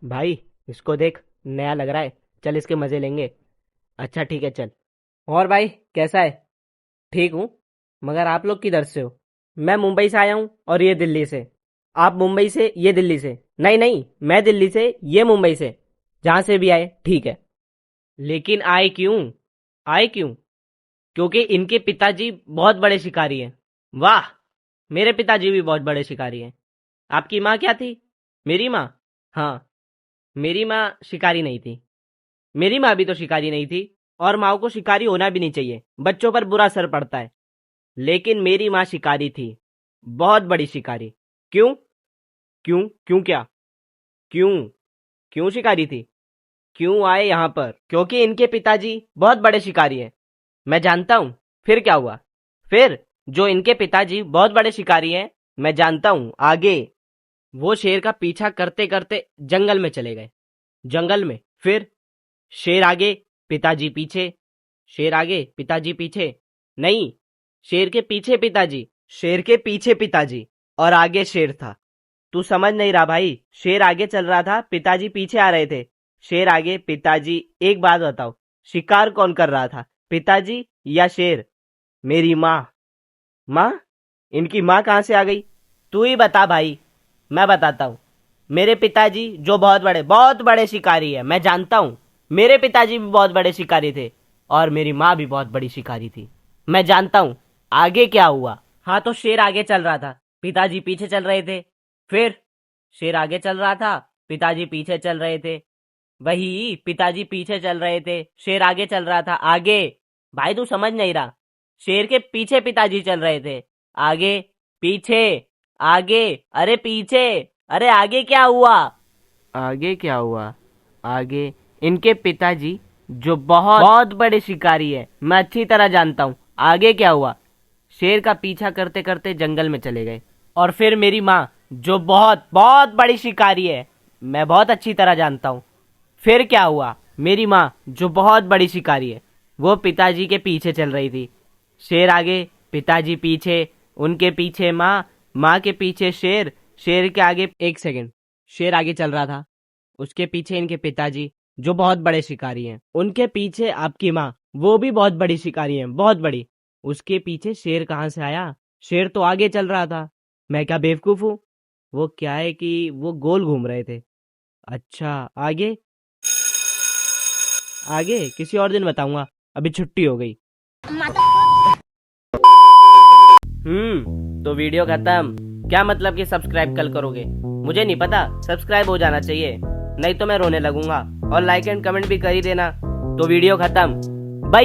भाई, इसको देख, नया लग रहा है। चल इसके मजे लेंगे। अच्छा ठीक है, चल। और भाई, कैसा है? ठीक हूँ। मगर आप लोग किधर से हो? मैं मुंबई से आया हूँ और ये दिल्ली से। आप मुंबई से, ये दिल्ली से। नहीं नहीं, मैं दिल्ली से, ये मुंबई से। जहां से भी आए ठीक है। लेकिन आए क्यों? आए क्यों? क्योंकि इनके पिताजी बहुत बड़े शिकारी हैं। वाह! मेरे पिताजी भी बहुत बड़े शिकारी हैं। आपकी माँ क्या थी? मेरी माँ? हाँ, मेरी माँ शिकारी नहीं थी। मेरी माँ भी तो शिकारी नहीं थी। और माँ को शिकारी होना भी नहीं चाहिए, बच्चों पर बुरा असर पड़ता है। लेकिन मेरी माँ शिकारी थी, बहुत बड़ी शिकारी। क्यों? क्यों क्यों क्या? क्यों? क्यों शिकारी थी? क्यों आए यहाँ पर? क्योंकि इनके पिताजी बहुत बड़े शिकारी हैं। मैं जानता हूँ। फिर क्या हुआ? फिर जो इनके पिताजी बहुत बड़े शिकारी हैं, मैं जानता हूँ आगे। वो शेर का पीछा करते करते जंगल में चले गए। जंगल में फिर शेर आगे, पिताजी पीछे। शेर आगे, पिताजी पीछे। नहीं, शेर के पीछे पिताजी। शेर के पीछे पिताजी और आगे शेर था। तू समझ नहीं रहा भाई। शेर आगे चल रहा था, पिताजी पीछे आ रहे थे। शेर आगे, पिताजी। एक बात बताओ, शिकार कौन कर रहा था, पिताजी या शेर? मेरी माँ। माँ? इनकी माँ कहाँ से आ गई? तू ही बता भाई। मैं बताता हूँ। मेरे पिताजी जो बहुत बड़े शिकारी है, मैं जानता हूँ। मेरे पिताजी भी बहुत बड़े शिकारी थे। और मेरी माँ भी बहुत बड़ी शिकारी थी। मैं जानता हूँ। आगे क्या हुआ? हाँ, तो शेर आगे चल रहा था, पिताजी पीछे चल रहे थे। फिर शेर आगे चल रहा था, पिताजी पीछे चल रहे थे। वही, पिताजी पीछे चल रहे थे, शेर आगे चल रहा था। आगे। भाई तू समझ नहीं रहा। शेर के पीछे पिताजी चल रहे थे। आगे, पीछे, आगे। अरे पीछे। अरे आगे क्या हुआ? आगे क्या हुआ? आगे इनके पिताजी जो बहुत बहुत बड़े शिकारी है, मैं अच्छी तरह जानता हूँ। आगे क्या हुआ? शेर का पीछा करते करते जंगल में चले गए। और फिर मेरी माँ जो बहुत बहुत बड़ी शिकारी है, मैं बहुत अच्छी तरह जानता हूँ। फिर क्या हुआ? मेरी माँ जो बहुत बड़ी शिकारी है, वो पिताजी के पीछे चल रही थी। शेर आगे, पिताजी पीछे। उनके पीछे माँ, माँ के पीछे शेर। शेर के आगे, एक सेकंड, शेर आगे चल रहा था, उसके पीछे इनके पिताजी जो बहुत बड़े शिकारी हैं। उनके पीछे आपकी माँ, वो भी बहुत बड़ी शिकारी हैं, बहुत बड़ी। उसके पीछे शेर कहाँ से आया? शेर तो आगे चल रहा था। मैं क्या बेवकूफ हूँ? वो क्या है कि वो गोल घूम रहे थे। अच्छा, आगे? आगे किसी और दिन बताऊंगा, अभी छुट्टी हो गई। तो वीडियो खत्म। क्या मतलब कि सब्सक्राइब कल करोगे? मुझे नहीं पता, सब्सक्राइब हो जाना चाहिए, नहीं तो मैं रोने लगूंगा। और लाइक एंड कमेंट भी कर ही देना। तो वीडियो खत्म। बाय।